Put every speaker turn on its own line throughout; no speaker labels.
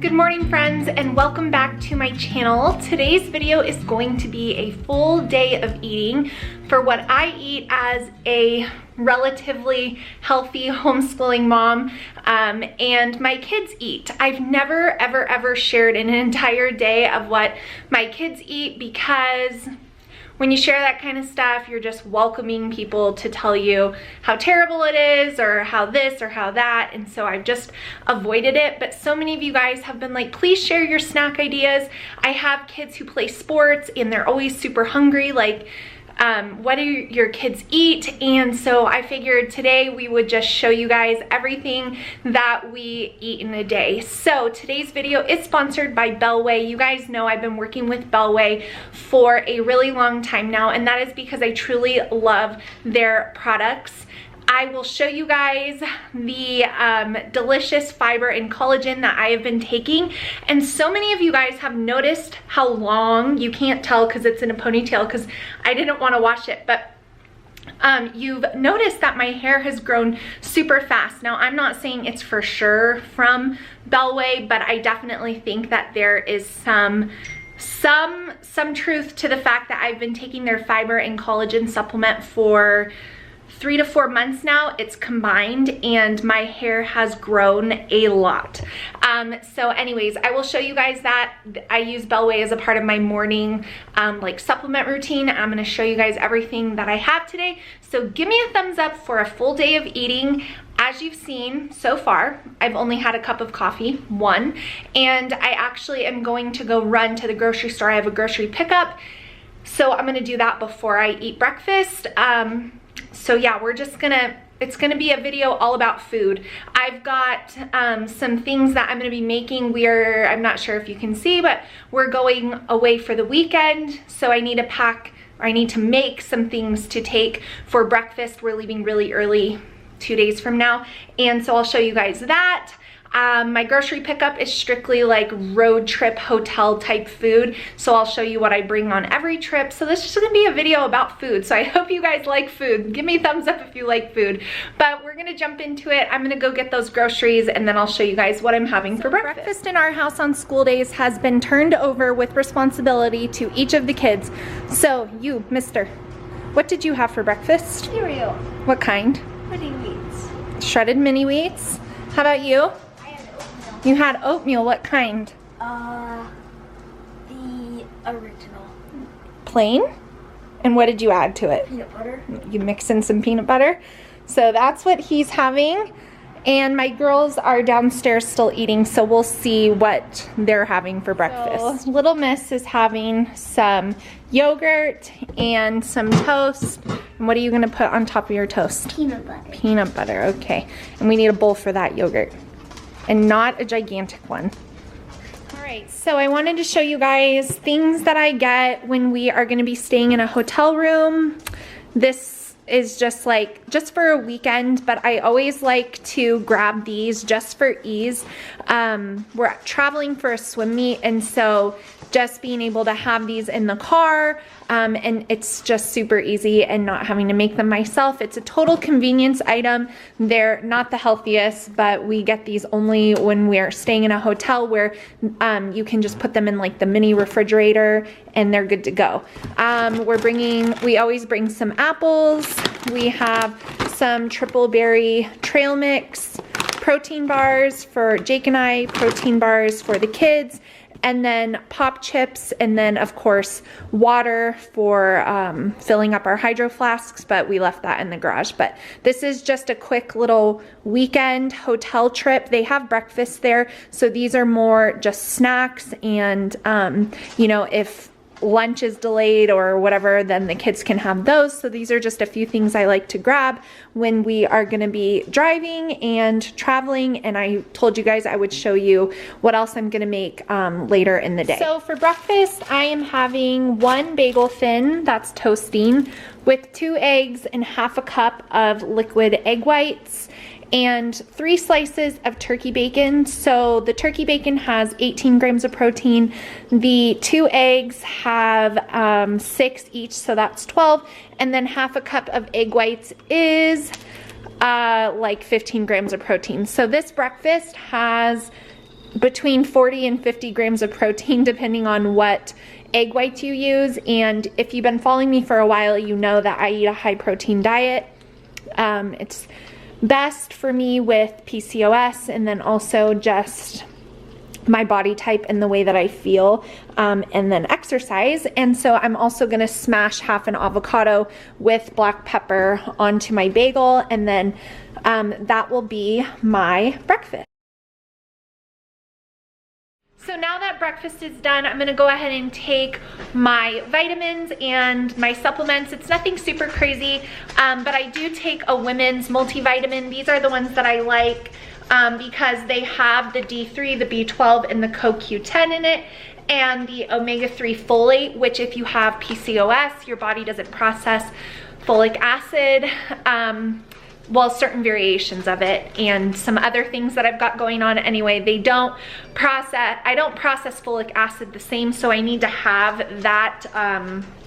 Good morning, friends, and welcome back to my channel. Today's video is going to be a full day of eating for what I eat as a relatively healthy homeschooling mom and my kids eat. I've never ever shared an entire day of what my kids eat because when you share that kind of stuff, you're just welcoming people to tell you how terrible it is or how this or how that, and so I've just avoided it. But so many of you guys have been like, please share your snack ideas. I have kids who play sports and they're always super hungry, like what do your kids eat? And so I figured today we would just show you guys everything that we eat in a day. So today's video is sponsored by Bellway. You guys know I've been working with Bellway for a really long time now, and that is because I truly love their products. I will show you guys the delicious fiber and collagen that I have been taking. And so many of you guys have noticed how long, you can't tell because it's in a ponytail because I didn't want to wash it, but you've noticed that my hair has grown super fast. Now, I'm not saying it's for sure from Bellway, but I definitely think that there is some truth to the fact that I've been taking their fiber and collagen supplement for 3 to 4 months now. It's combined and my hair has grown a lot. So anyways, I will show you guys that. I use Bellway as a part of my morning like supplement routine. I'm going to show you guys everything that I have today. So give me a thumbs up for a full day of eating. As you've seen so far, I've only had a cup of coffee, one, and I actually am going to go run to the grocery store. I have a grocery pickup, so I'm going to do that before I eat breakfast. So yeah, it's gonna be a video all about food. I've got some things that I'm gonna be making. I'm not sure if you can see, but we're going away for the weekend. So I need to make some things to take for breakfast. We're leaving really early, 2 days from now. And so I'll show you guys that. My grocery pickup is strictly like road trip hotel type food, so I'll show you what I bring on every trip. So this is just gonna be a video about food, so I hope you guys like food. Give me a thumbs up if you like food. But we're gonna jump into it. I'm gonna go get those groceries and then I'll show you guys what I'm having for breakfast. Breakfast in our house on school days has been turned over with responsibility to each of the kids. So you, mister, what did you have for breakfast?
Cereal.
What kind?
Mini wheats.
Shredded mini wheats. How about you? You had oatmeal. What kind?
The original.
Plain? And what did you add to it?
Peanut butter.
You mix in some peanut butter. So that's what he's having. And my girls are downstairs still eating, so we'll see what they're having for breakfast. So, little miss is having some yogurt and some toast. And what are you gonna put on top of your toast?
Peanut butter.
Peanut butter, okay. And we need a bowl for that yogurt. And not a gigantic one. All right, so I wanted to show you guys things that I get when we are gonna be staying in a hotel room. This is just for a weekend, but I always like to grab these just for ease. We're traveling for a swim meet, and so just being able to have these in the car, and it's just super easy and not having to make them myself. It's a total convenience item. They're not the healthiest, but we get these only when we're staying in a hotel where you can just put them in like the mini refrigerator and they're good to go. We always bring some apples. We have some triple berry trail mix, protein bars for Jake and I, protein bars for the kids, and then pop chips, and then of course water for filling up our hydro flasks, but we left that in the garage. But this is just a quick little weekend hotel trip. They have breakfast there, so these are more just snacks, and you know, if lunch is delayed or whatever, then the kids can have those. So these are just a few things I like to grab when we are going to be driving and traveling, and I told you guys I would show you what else I'm going to make later in the day. So for breakfast, I am having one bagel thin that's toasting with 2 eggs and half a cup of liquid egg whites and 3 slices of turkey bacon. So the turkey bacon has 18 grams of protein. The 2 eggs have 6 each, so that's 12. And then half a cup of egg whites is like 15 grams of protein. So this breakfast has between 40 and 50 grams of protein depending on what egg whites you use. And if you've been following me for a while, you know that I eat a high protein diet. It's best for me with PCOS and then also just my body type and the way that I feel, and then exercise. And so I'm also gonna smash half an avocado with black pepper onto my bagel, and then that will be my breakfast. So now that breakfast is done, I'm gonna go ahead and take my vitamins and my supplements. It's nothing super crazy, but I do take a women's multivitamin. These are the ones that I like because they have the D3, the B12, and the CoQ10 in it, and the omega-3 folate, which if you have PCOS, your body doesn't process folic acid. Well, certain variations of it and some other things that I've got going on anyway. I don't process folic acid the same, so I need to have that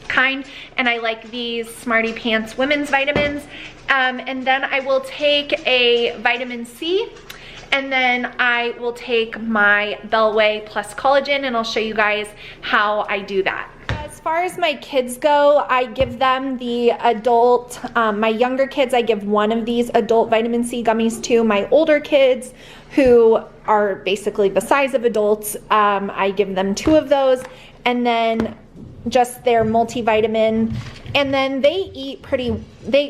kind, and I like these Smarty Pants women's vitamins. And then I will take a vitamin C, and then I will take my Bellway plus collagen, and I'll show you guys how I do that. As far as my kids go, I give them the adult, my younger kids, I give one of these adult vitamin C gummies to. My older kids, who are basically the size of adults, I give them 2 of those, and then just their multivitamin. And then they eat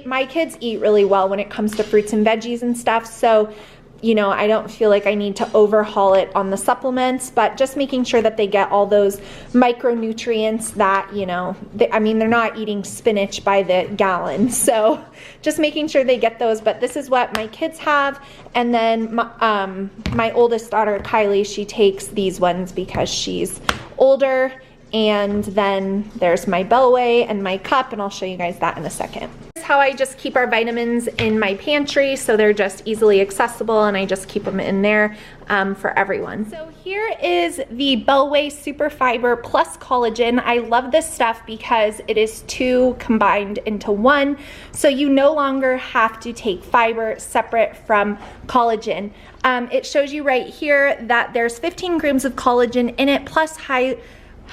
my kids eat really well when it comes to fruits and veggies and stuff, so you know, I don't feel like I need to overhaul it on the supplements, but just making sure that they get all those micronutrients that, you know, I mean, they're not eating spinach by the gallon, so just making sure they get those. But this is what my kids have. And then my oldest daughter, Kylie, she takes these ones because she's older. And then there's my Bellway and my cup, and I'll show you guys that in a second. This is how I just keep our vitamins in my pantry, so they're just easily accessible, and I just keep them in there for everyone. So here is the Bellway Super Fiber Plus Collagen. I love this stuff because it is 2 combined into 1, so you no longer have to take fiber separate from collagen. It shows you right here that there's 15 grams of collagen in it, plus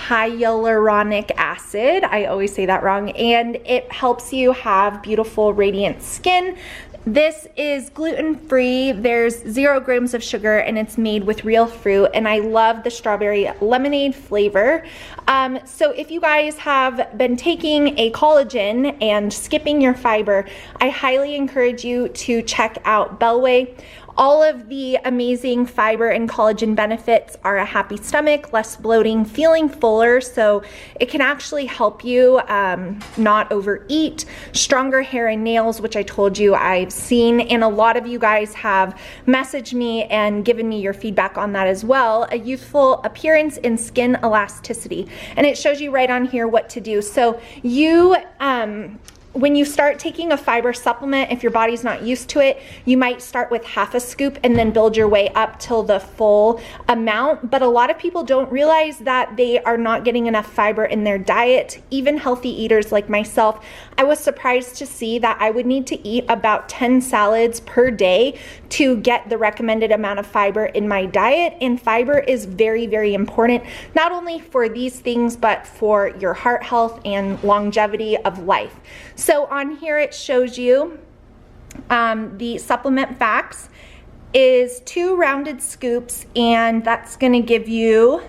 hyaluronic acid, I always say that wrong, and it helps you have beautiful radiant skin. This is gluten-free, there's 0 grams of sugar, and it's made with real fruit, and I love the strawberry lemonade flavor. So if you guys have been taking a collagen and skipping your fiber, I highly encourage you to check out Bellway. All of the amazing fiber and collagen benefits are a happy stomach, less bloating, feeling fuller, so it can actually help you not overeat, stronger hair and nails, which I told you I've seen, and a lot of you guys have messaged me and given me your feedback on that as well. A youthful appearance and skin elasticity, and it shows you right on here what to do. So you when you start taking a fiber supplement, if your body's not used to it, you might start with half a scoop and then build your way up till the full amount. But a lot of people don't realize that they are not getting enough fiber in their diet. Even healthy eaters like myself, I was surprised to see that I would need to eat about 10 salads per day to get the recommended amount of fiber in my diet. And fiber is very, very important, not only for these things, but for your heart health and longevity of life. So on here it shows you the supplement facts is 2 rounded scoops, and that's going to give you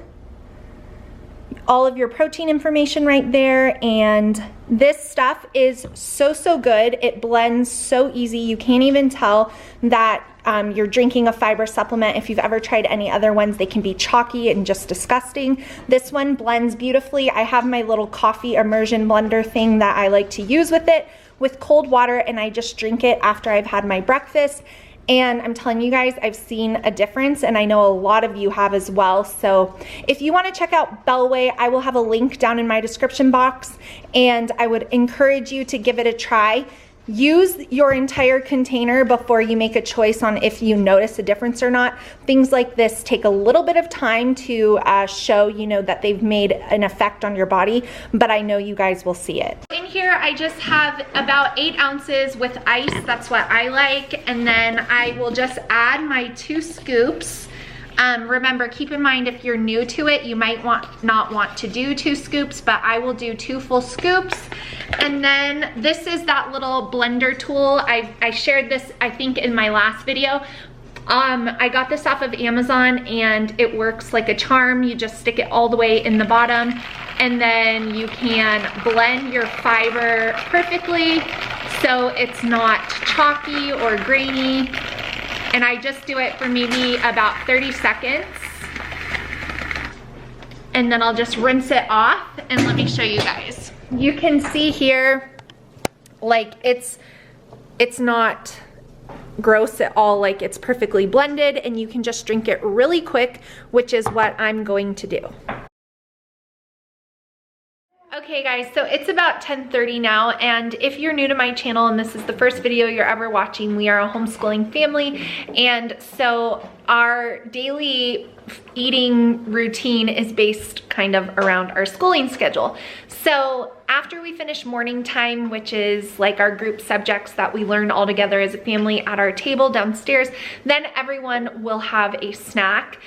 all of your protein information right there. And this stuff is so good. It blends so easy. You can't even tell that you're drinking a fiber supplement. If you've ever tried any other ones, they can be chalky and just disgusting. This one blends beautifully. I have my little coffee immersion blender thing that I like to use with it, with cold water, and I just drink it after I've had my breakfast. And I'm telling you guys, I've seen a difference, and I know a lot of you have as well. So if you want to check out Bellway, I will have a link down in my description box, and I would encourage you to give it a try. Use your entire container before you make a choice on if you notice a difference or not. Things like this take a little bit of time to show, you know, that they've made an effect on your body, but I know you guys will see it. In here, I just have about 8 ounces with ice. That's what I like. And then I will just add my 2 scoops Remember, keep in mind if you're new to it, you might not want to do 2 scoops, but I will do 2 full scoops. And then this is that little blender tool. I shared this, I think, in my last video. I got this off of Amazon and it works like a charm. You just stick it all the way in the bottom and then you can blend your fiber perfectly so it's not chalky or grainy. And I just do it for maybe about 30 seconds. And then I'll just rinse it off and let me show you guys. You can see here, like it's not gross at all, like it's perfectly blended and you can just drink it really quick, which is what I'm going to do. Okay guys, so it's about 10:30 now, and if you're new to my channel and this is the first video you're ever watching, we are a homeschooling family, and so our daily eating routine is based kind of around our schooling schedule. So after we finish morning time, which is like our group subjects that we learn all together as a family at our table downstairs, then everyone will have a snack.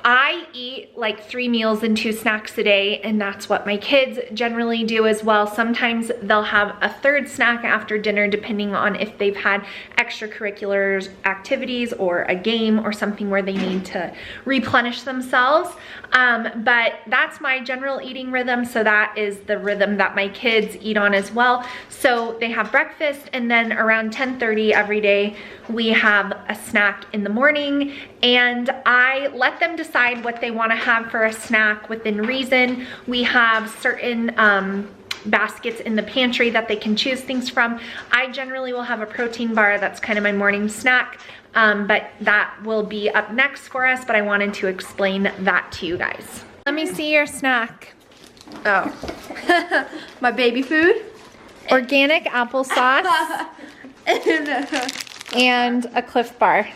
I eat like 3 meals and 2 snacks a day, and that's what my kids generally do as well. Sometimes they'll have a 3rd snack after dinner depending on if they've had extracurricular activities or a game or something where they need to replenish themselves. But that's my general eating rhythm, so that is the rhythm that my kids eat on as well. So they have breakfast, and then around 10:30 every day we have a snack in the morning, and I let them decide what they want to have for a snack within reason. We have certain baskets in the pantry that they can choose things from. I generally will have a protein bar. That's kind of my morning snack, but that will be up next for us, but I wanted to explain that to you guys. Let me see your snack. Oh.
My baby food.
Organic applesauce and a Cliff Bar.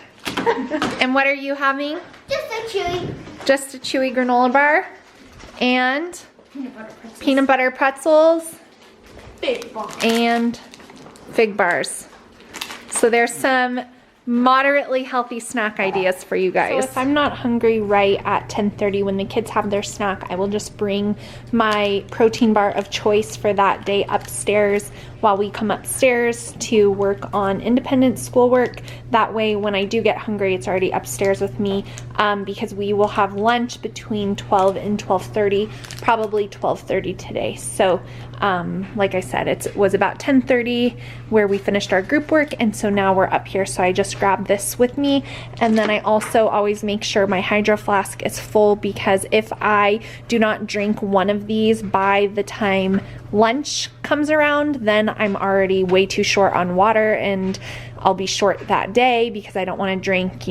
And what are you having?
Just a chewy.
Just a chewy granola bar and peanut butter pretzels and fig bars. So there's some moderately healthy snack ideas for you guys. So if I'm not hungry right at 10:30 when the kids have their snack, I will just bring my protein bar of choice for that day upstairs while we come upstairs to work on independent schoolwork. That way when I do get hungry, it's already upstairs with me, because we will have lunch between 12 and 12:30, probably 12:30 today. So like I said, it was about 10:30 where we finished our group work, and so now we're up here. So I just grabbed this with me, and then I also always make sure my hydro flask is full, because if I do not drink one of these by the time lunch comes around, then I'm already way too short on water, and I'll be short that day because I don't want to drink,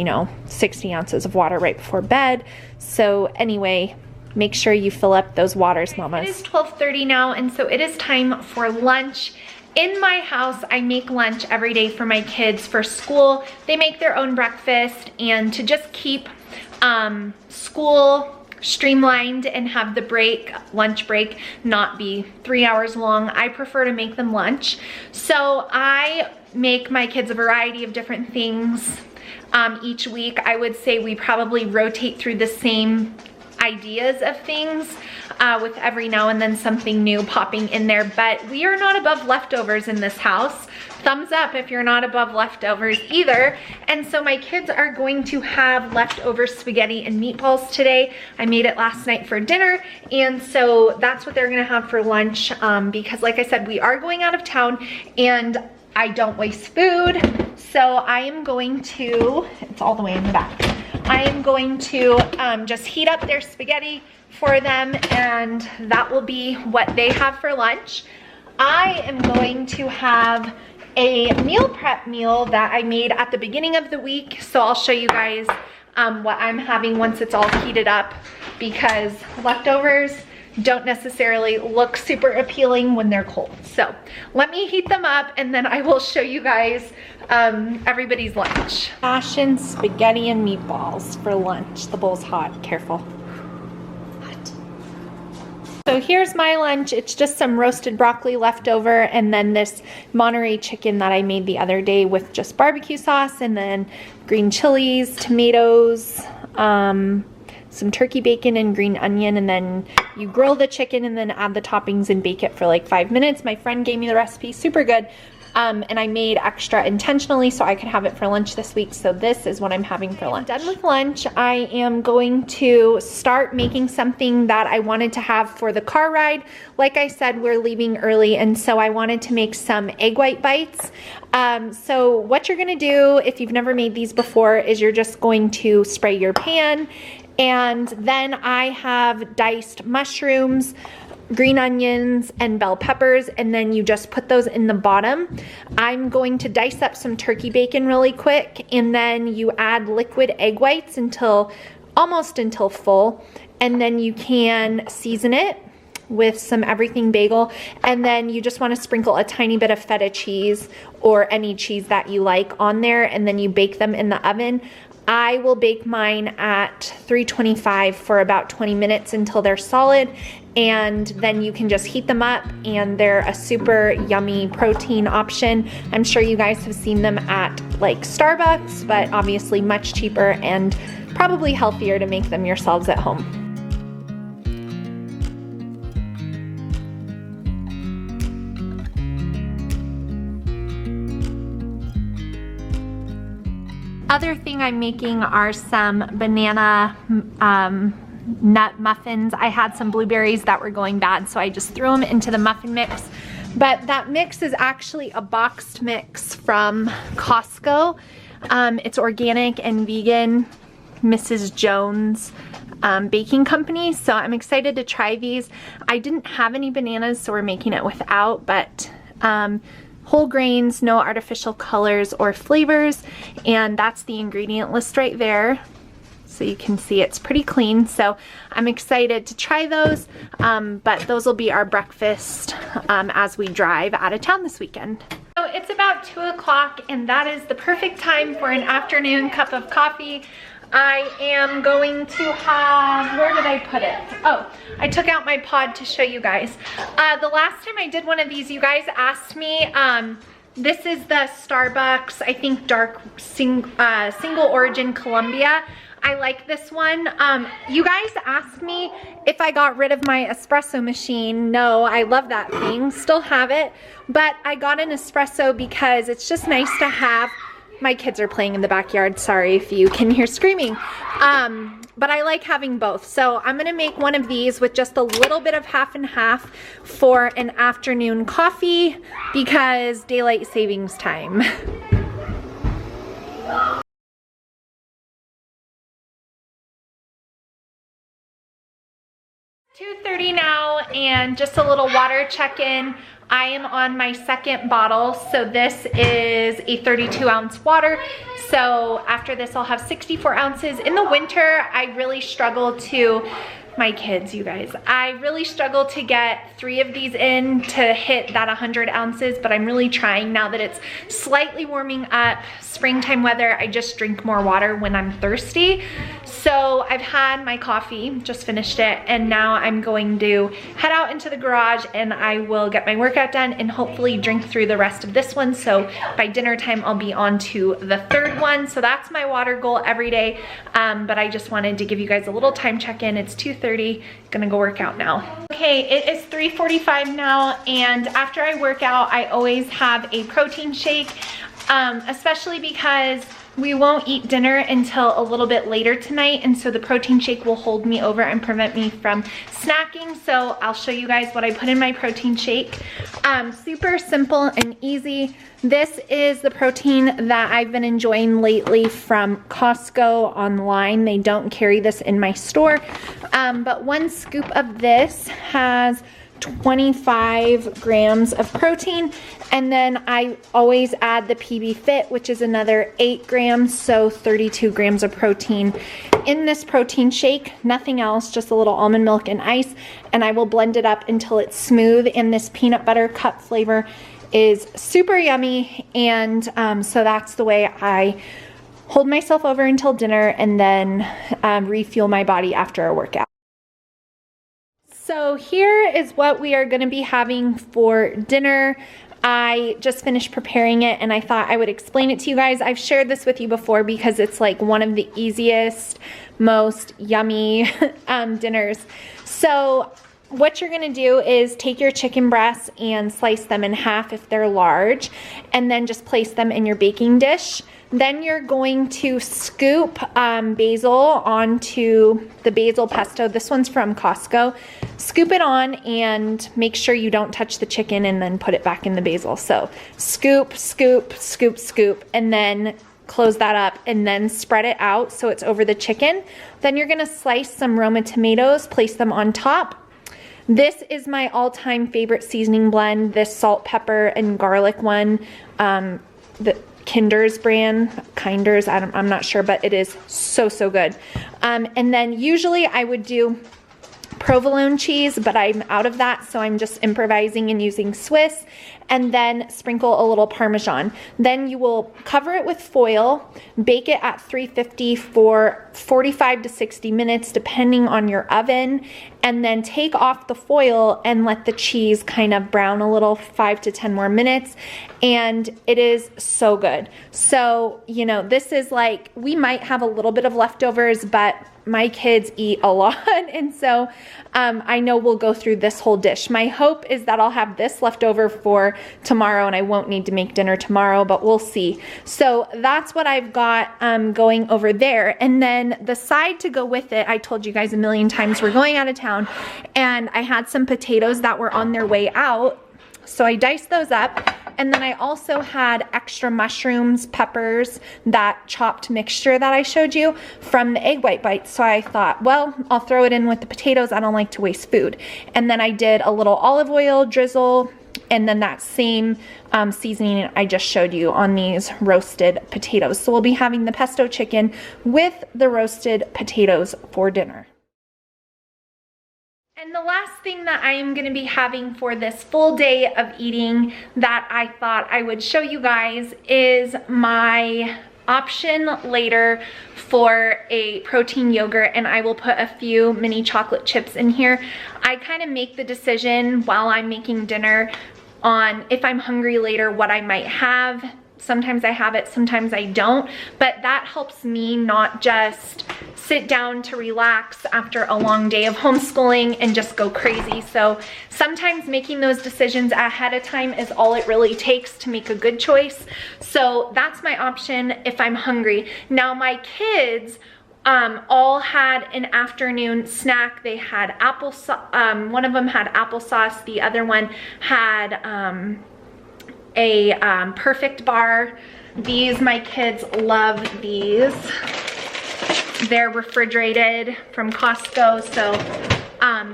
60 ounces of water right before bed. So anyway, make sure you fill up those waters, mamas. It is 12:30 now, and so it is time for lunch. In my house, I make lunch every day for my kids for school. They make their own breakfast, and to just keep school streamlined and have the lunch break not be 3 hours long, I prefer to make them lunch. So I make my kids a variety of different things each week. I would say we probably rotate through the same ideas of things, with every now and then something new popping in there, but we are not above leftovers in this house. Thumbs up if you're not above leftovers either. And so my kids are going to have leftover spaghetti and meatballs today. I made it last night for dinner, and so that's what they're gonna have for lunch, because like I said, we are going out of town and I don't waste food. So I am going to, it's all the way in the back. I am going to just heat up their spaghetti for them, and that will be what they have for lunch. I am going to have a meal prep meal that I made at the beginning of the week, so I'll show you guys what I'm having once it's all heated up, because leftovers don't necessarily look super appealing when they're cold. So let me heat them up, and then I will show you guys everybody's lunch. Fashion spaghetti and meatballs for lunch. The bowl's hot, careful. So So here's my lunch. It's just some roasted broccoli left over, and then this Monterey chicken that I made the other day with just barbecue sauce, and then green chilies, tomatoes, some turkey bacon and green onion, and then you grill the chicken and then add the toppings and bake it for like 5 minutes. My friend gave me the recipe, super good. And I made extra intentionally so I could have it for lunch this week. So this is what I'm having for lunch. Done with lunch, I am going to start making something that I wanted to have for the car ride. Like I said, we're leaving early, and so I wanted to make some egg white bites. So what you're gonna do if you've never made these before is you're just going to spray your pan, and then I have diced mushrooms, green onions, and bell peppers, and then you just put those in the bottom. I'm going to dice up some turkey bacon really quick, and then you add liquid egg whites almost until full, and then you can season it with some everything bagel, and then you just want to sprinkle a tiny bit of feta cheese or any cheese that you like on there, and then you bake them in the oven. I will bake mine at 325 for about 20 minutes until they're solid, and then you can just heat them up, and they're a super yummy protein option. I'm sure you guys have seen them at like Starbucks, but obviously much cheaper and probably healthier to make them yourselves at home. Other thing I'm making are some banana nut muffins. I had some blueberries that were going bad, so I just threw them into the muffin mix. But that mix is actually a boxed mix from Costco. It's organic and vegan, Mrs. Jones baking company. So I'm excited to try these. I didn't have any bananas, so we're making it without, but whole grains, no artificial colors or flavors, and that's the ingredient list right there. So you can see it's pretty clean. So I'm excited to try those, but those will be our breakfast as we drive out of town this weekend. So it's about 2 o'clock, and that is the perfect time for an afternoon cup of coffee. I am going to have, where did I put it? Oh, I took out my pod to show you guys. The last time I did one of these, you guys asked me, this is the Starbucks, I think dark single origin Colombia. I like this one. You guys asked me if I got rid of my espresso machine. No, I love that thing, still have it, but I got an espresso because it's just nice to have. My kids are playing in the backyard, sorry if you can hear screaming. But I like having both. So I'm gonna make one of these with just a little bit of half and half for an afternoon coffee because daylight savings time. 2:30 now, and just a little water check-in. I am on my second bottle, so this is a 32-ounce water. So after this, I'll have 64 ounces. In the winter, I really struggle to, my kids, you guys, I really struggle to get 3 of these in to hit that 100 ounces, but I'm really trying now that it's slightly warming up, springtime weather. I just drink more water when I'm thirsty. So I've had my coffee, just finished it, and now I'm going to head out into the garage and I will get my workout done and hopefully drink through the rest of this one. So by dinner time, I'll be on to the 3rd one. So that's my water goal every day. But I just wanted to give you guys a little time check-in. It's 2:30, gonna go work out now. Okay, it is 3:45 now, and after I work out, I always have a protein shake, especially because we won't eat dinner until a little bit later tonight, and so the protein shake will hold me over and prevent me from snacking. So I'll show you guys what I put in my protein shake. Super simple and easy. This is the protein that I've been enjoying lately from Costco online. They don't carry this in my store, but 1 scoop of this has 25 grams of protein, and then I always add the PB Fit, which is another 8 grams, so 32 grams of protein in this protein shake. Nothing else, just a little almond milk and ice, and I will blend it up until it's smooth. And this peanut butter cup flavor is super yummy, and so that's the way I hold myself over until dinner and then refuel my body after a workout. So here is what we are gonna be having for dinner. I just finished preparing it and I thought I would explain it to you guys. I've shared this with you before because it's like one of the easiest, most yummy dinners. So what you're gonna do is take your chicken breasts and slice them in half if they're large, and then just place them in your baking dish. Then you're going to scoop basil onto the basil pesto. This one's from Costco. Scoop it on and make sure you don't touch the chicken and then put it back in the basil. So scoop, scoop, scoop, scoop, and then close that up and then spread it out so it's over the chicken. Then you're gonna slice some Roma tomatoes, place them on top. This is my all-time favorite seasoning blend, this salt, pepper, and garlic one. The Kinder's brand, Kinder's, I'm not sure, but it is so, so good. And then usually I would do provolone cheese, but I'm out of that, so I'm just improvising and using Swiss, and then sprinkle a little Parmesan. Then you will cover it with foil, bake it at 350 for 45 to 60 minutes, depending on your oven, and then take off the foil and let the cheese kind of brown a little, 5 to 10 more minutes, and it is so good. So, you know, this is like, we might have a little bit of leftovers, but my kids eat a lot, and so I know we'll go through this whole dish. My hope is that I'll have this left over for tomorrow and I won't need to make dinner tomorrow, but we'll see. So that's what I've got going over there. And then the side to go with it, I told you guys a million times, we're going out of town, and I had some potatoes that were on their way out. So I diced those up, and then I also had extra mushrooms, peppers, that chopped mixture that I showed you from the egg white bites. So I thought, well, I'll throw it in with the potatoes. I don't like to waste food. And then I did a little olive oil drizzle, and then that same seasoning I just showed you on these roasted potatoes. So we'll be having the pesto chicken with the roasted potatoes for dinner. And the last thing that I am going to be having for this full day of eating that I thought I would show you guys is my option later for a protein yogurt, and I will put a few mini chocolate chips in here. I kind of make the decision while I'm making dinner on if I'm hungry later what I might have. Sometimes I have it, sometimes I don't, but that helps me not just sit down to relax after a long day of homeschooling and just go crazy. So sometimes making those decisions ahead of time is all it really takes to make a good choice. So that's my option if I'm hungry. Now my kids all had an afternoon snack. They had applesauce, one of them had applesauce, the other one had a Perfect bar. These, my kids love these. They're refrigerated from Costco, so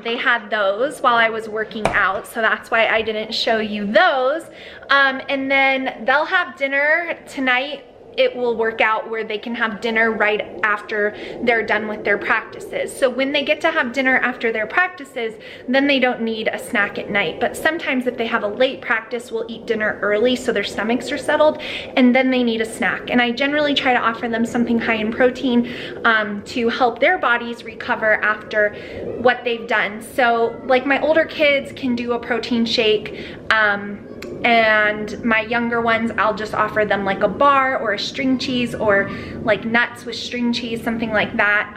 they had those while I was working out, so that's why I didn't show you those. And then they'll have dinner tonight. It will work out where they can have dinner right after they're done with their practices. So when they get to have dinner after their practices, then they don't need a snack at night. But sometimes if they have a late practice, we'll eat dinner early so their stomachs are settled, and then they need a snack. And I generally try to offer them something high in protein to help their bodies recover after what they've done. So like my older kids can do a protein shake, and my younger ones, I'll just offer them like a bar or a string cheese, or like nuts with string cheese, something like that.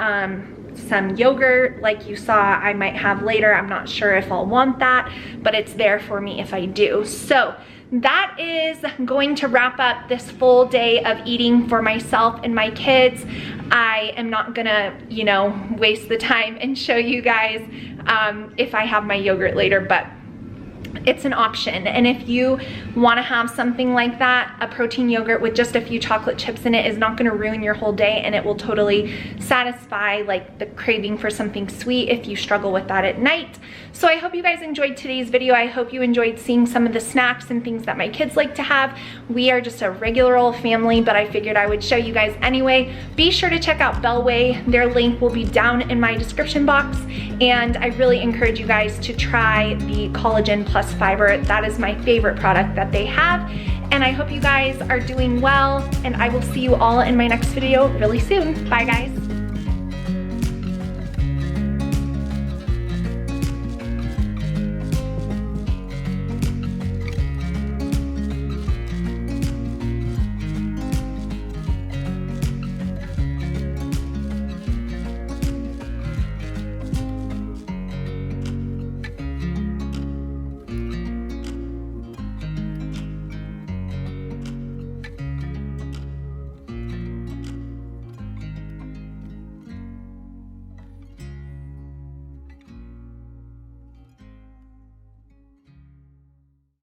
Some yogurt like you saw I might have later. I'm not sure if I'll want that, but it's there for me if I do. So that is going to wrap up this full day of eating for myself and my kids. I am not gonna, you know, waste the time and show you guys if I have my yogurt later, but it's an option. And if you want to have something like that, a protein yogurt with just a few chocolate chips in it is not going to ruin your whole day, and it will totally satisfy like the craving for something sweet if you struggle with that at night. So I hope you guys enjoyed today's video. I hope you enjoyed seeing some of the snacks and things that my kids like to have. We are just a regular old family, but I figured I would show you guys anyway. Be sure to check out Bellway. Their link will be down in my description box, and I really encourage you guys to try the collagen plus fiber. That is my favorite product that they have, and I hope you guys are doing well, and I will see you all in my next video really soon. Bye guys.